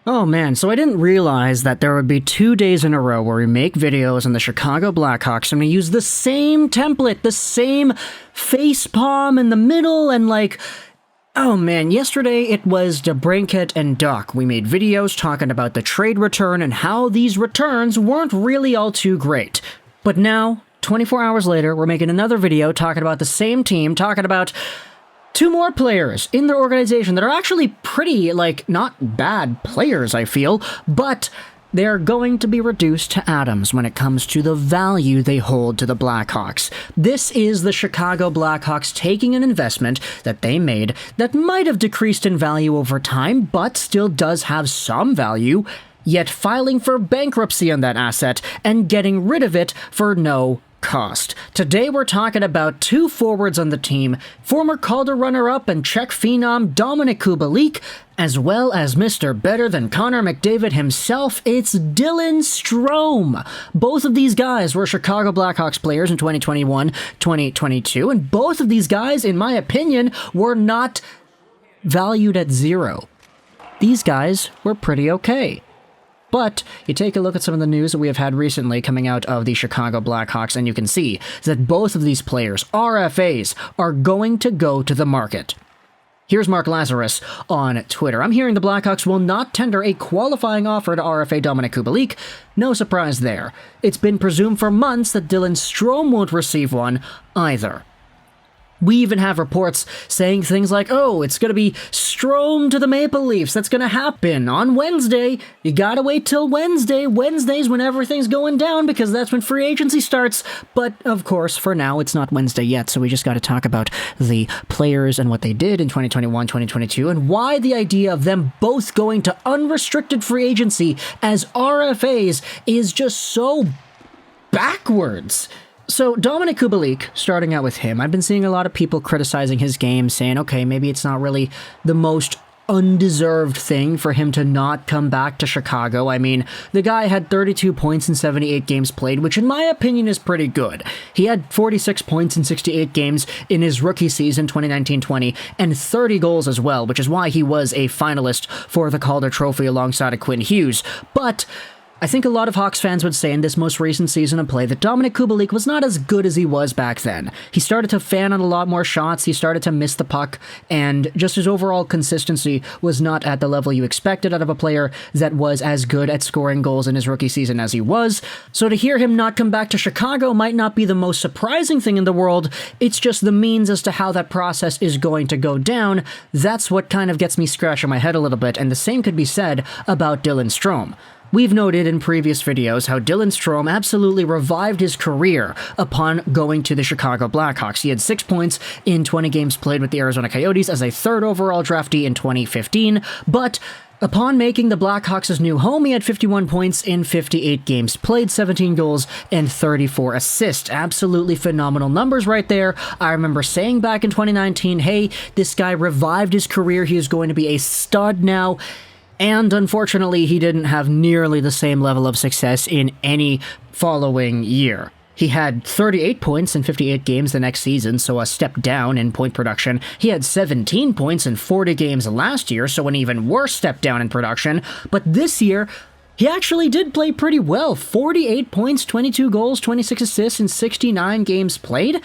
Oh man, so I didn't realize that there would be 2 days in a row where we make videos on the Chicago Blackhawks and we use the same template, the same face palm in the middle, and oh man, yesterday it was DeBrincat and Duck. We made videos talking about the trade return and how these returns weren't really all too great. But now, 24 hours later, we're making another video talking about the same team, talking about 2 more players in their organization that are actually pretty, not bad players, I feel, but they're going to be reduced to atoms when it comes to the value they hold to the Blackhawks. This is the Chicago Blackhawks taking an investment that they made that might have decreased in value over time, but still does have some value, yet filing for bankruptcy on that asset and getting rid of it for no cost. Today we're talking about 2 forwards on the team, former Calder runner-up and Czech phenom Dominik Kubalik, as well as Mr. Better Than Connor McDavid himself, it's Dylan Strome. Both of these guys were Chicago Blackhawks players in 2021-2022, and both of these guys, in my opinion, were not valued at 0. These guys were pretty okay. But you take a look at some of the news that we have had recently coming out of the Chicago Blackhawks, and you can see that both of these players, RFAs, are going to go to the market. Here's Mark Lazarus on Twitter. I'm hearing the Blackhawks will not tender a qualifying offer to RFA Dominik Kubalik. No surprise there. It's been presumed for months that Dylan Strome won't receive one either. We even have reports saying things like, oh, it's going to be Strome to the Maple Leafs. That's going to happen on Wednesday. You got to wait till Wednesday. Wednesday's when everything's going down because that's when free agency starts. But, of course, for now, it's not Wednesday yet, so we just got to talk about the players and what they did in 2021-2022 and why the idea of them both going to unrestricted free agency as RFAs is just so backwards. So, Dominik Kubalik, starting out with him, I've been seeing a lot of people criticizing his game, saying, okay, maybe it's not really the most undeserved thing for him to not come back to Chicago. I mean, the guy had 32 points in 78 games played, which in my opinion is pretty good. He had 46 points in 68 games in his rookie season 2019-20 and 30 goals as well, which is why he was a finalist for the Calder Trophy alongside of Quinn Hughes. But I think a lot of Hawks fans would say in this most recent season of play that Dominik Kubalik was not as good as he was back then. He started to fan on a lot more shots, he started to miss the puck, and just his overall consistency was not at the level you expected out of a player that was as good at scoring goals in his rookie season as he was. So to hear him not come back to Chicago might not be the most surprising thing in the world, it's just the means as to how that process is going to go down. That's what kind of gets me scratching my head a little bit, and the same could be said about Dylan Strome. We've noted in previous videos how Dylan Strome absolutely revived his career upon going to the Chicago Blackhawks. He had 6 points in 20 games played with the Arizona Coyotes as a 3rd overall draftee in 2015, but upon making the Blackhawks his new home, he had 51 points in 58 games played, 17 goals, and 34 assists. Absolutely phenomenal numbers right there. I remember saying back in 2019, hey, this guy revived his career, he is going to be a stud now. And unfortunately, he didn't have nearly the same level of success in any following year. He had 38 points in 58 games the next season, so a step down in point production. He had 17 points in 40 games last year, so an even worse step down in production. But this year, he actually did play pretty well. 48 points, 22 goals, 26 assists in 69 games played.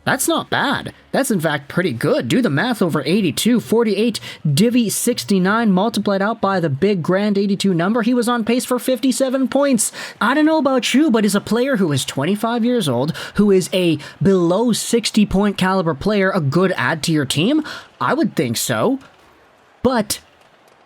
That's not bad. That's in fact pretty good. Do the math over 82, 48, divvy 69, multiplied out by the big grand 82 number. He was on pace for 57 points. I don't know about you, but as a player who is 25 years old, who is a below 60 point caliber player, a good add to your team? I would think so. But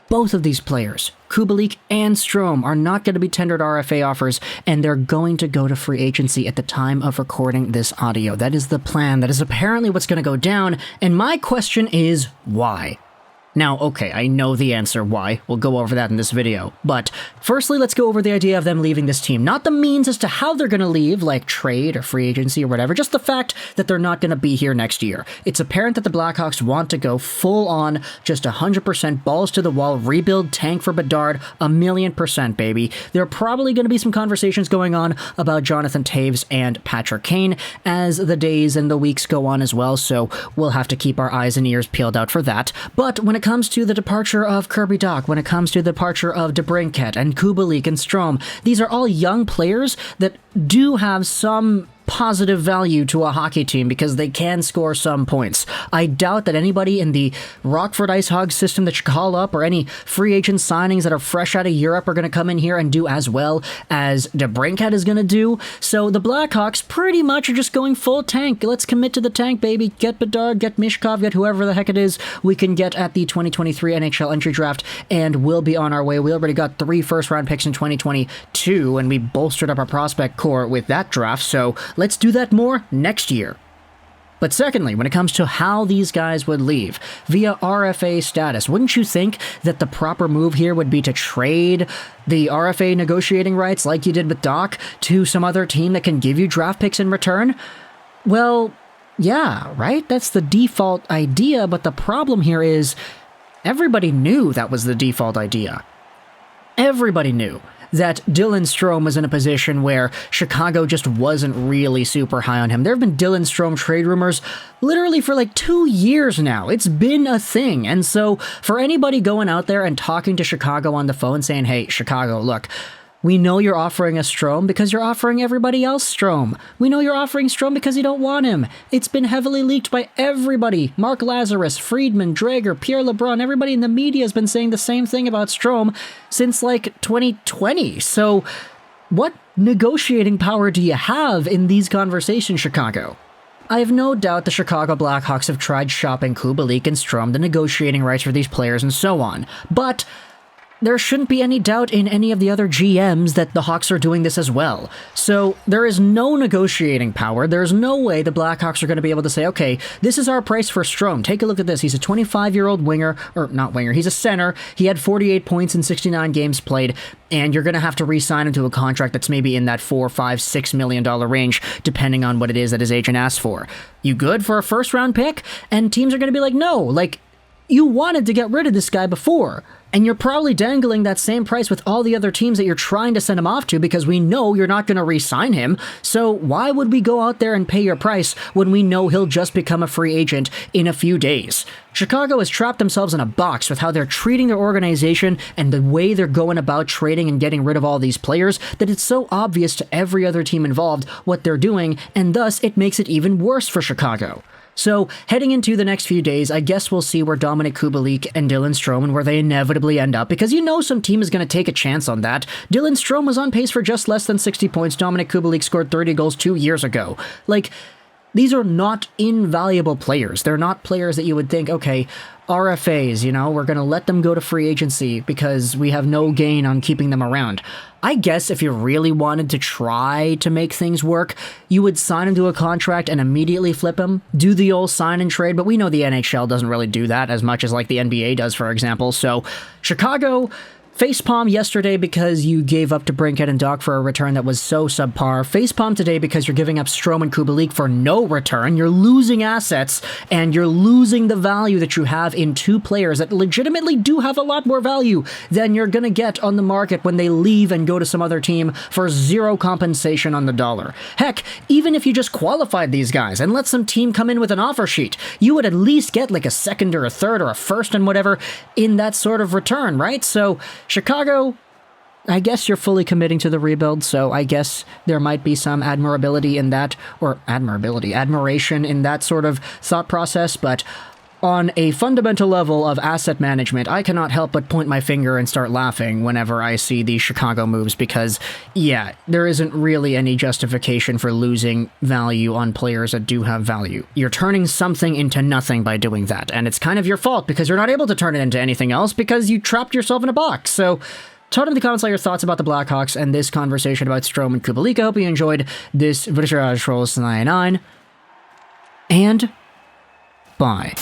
both of these players, Kubalik and Strome, are not going to be tendered RFA offers, and they're going to go to free agency at the time of recording this audio. That is the plan. That is apparently what's going to go down, and my question is, why? Now, okay, I know the answer why. We'll go over that in this video. But firstly, let's go over the idea of them leaving this team. Not the means as to how they're going to leave, like trade or free agency or whatever, just the fact that they're not going to be here next year. It's apparent that the Blackhawks want to go full on, just 100% balls to the wall, rebuild, tank for Bedard, 1,000,000%, baby. There are probably going to be some conversations going on about Jonathan Toews and Patrick Kane as the days and the weeks go on as well, so we'll have to keep our eyes and ears peeled out for that. But when it it comes to the departure of Kirby Dach, when it comes to the departure of DeBrincat and Kubalik and Strome, these are all young players that do have some positive value to a hockey team because they can score some points. I doubt that anybody in the Rockford Ice Hogs system that you call up or any free agent signings that are fresh out of Europe are going to come in here and do as well as DeBrincat is going to do. So the Blackhawks pretty much are just going full tank. Let's commit to the tank, baby. Get Bedard, get Mishkov, get whoever the heck it is we can get at the 2023 NHL Entry Draft, and we'll be on our way. We already got 3 first-round picks in 2022, and we bolstered up our prospect core with that draft, so let's do that more next year. But secondly, when it comes to how these guys would leave, via RFA status, wouldn't you think that the proper move here would be to trade the RFA negotiating rights like you did with Dach to some other team that can give you draft picks in return? Well, yeah, right? That's the default idea, but the problem here is everybody knew that was the default idea. Everybody knew that Dylan Strome was in a position where Chicago just wasn't really super high on him. There have been Dylan Strome trade rumors literally for like 2 years now. It's been a thing. And so for anybody going out there and talking to Chicago on the phone saying, hey, Chicago, look, we know you're offering us Strome because you're offering everybody else Strome. We know you're offering Strome because you don't want him. It's been heavily leaked by everybody. Mark Lazarus, Friedman, Drager, Pierre LeBrun, everybody in the media has been saying the same thing about Strome since like 2020. So what negotiating power do you have in these conversations, Chicago? I have no doubt the Chicago Blackhawks have tried shopping Kubalik and Strome, the negotiating rights for these players and so on. But there shouldn't be any doubt in any of the other GMs that the Hawks are doing this as well. So there is no negotiating power. There's no way the Blackhawks are going to be able to say, okay, this is our price for Strome. Take a look at this. He's a 25-year-old winger, or not winger, he's a center. He had 48 points in 69 games played, and you're going to have to re-sign him to a contract that's maybe in that $4, $5, $6 million range, depending on what it is that his agent asks for. You good for a first-round pick? And teams are going to be like, no, like, you wanted to get rid of this guy before. And you're probably dangling that same price with all the other teams that you're trying to send him off to because we know you're not going to re-sign him. So why would we go out there and pay your price when we know he'll just become a free agent in a few days? Chicago has trapped themselves in a box with how they're treating their organization and the way they're going about trading and getting rid of all these players that it's so obvious to every other team involved what they're doing, and thus it makes it even worse for Chicago. So, heading into the next few days, I guess we'll see where Dominik Kubalik and Dylan Strome and where they inevitably end up, because you know some team is going to take a chance on that. Dylan Strome was on pace for just less than 60 points. Dominik Kubalik scored 30 goals 2 years ago. Like, these are not invaluable players. They're not players that you would think, okay, RFAs, you know, we're going to let them go to free agency because we have no gain on keeping them around. I guess if you really wanted to try to make things work, you would sign him to a contract and immediately flip him, do the old sign and trade, but we know the NHL doesn't really do that as much as like the NBA does, for example. So Chicago facepalm yesterday because you gave up to DeBrincat and Dach for a return that was so subpar. Facepalm today because you're giving up Strome and Kubalik for no return. You're losing assets, and you're losing the value that you have in two players that legitimately do have a lot more value than you're going to get on the market when they leave and go to some other team for zero compensation on the dollar. Heck, even if you just qualified these guys and let some team come in with an offer sheet, you would at least get like a second or a third or a first and whatever in that sort of return, right? So Chicago, I guess you're fully committing to the rebuild, so I guess there might be some admirability in that, or admiration in that sort of thought process, but on a fundamental level of asset management, I cannot help but point my finger and start laughing whenever I see these Chicago moves because, yeah, there isn't really any justification for losing value on players that do have value. You're turning something into nothing by doing that, and it's kind of your fault because you're not able to turn it into anything else because you trapped yourself in a box. So, tell in the comments all your thoughts about the Blackhawks and this conversation about Strome and Kubalik. I hope you enjoyed this Juraj Trolls 99, and bye.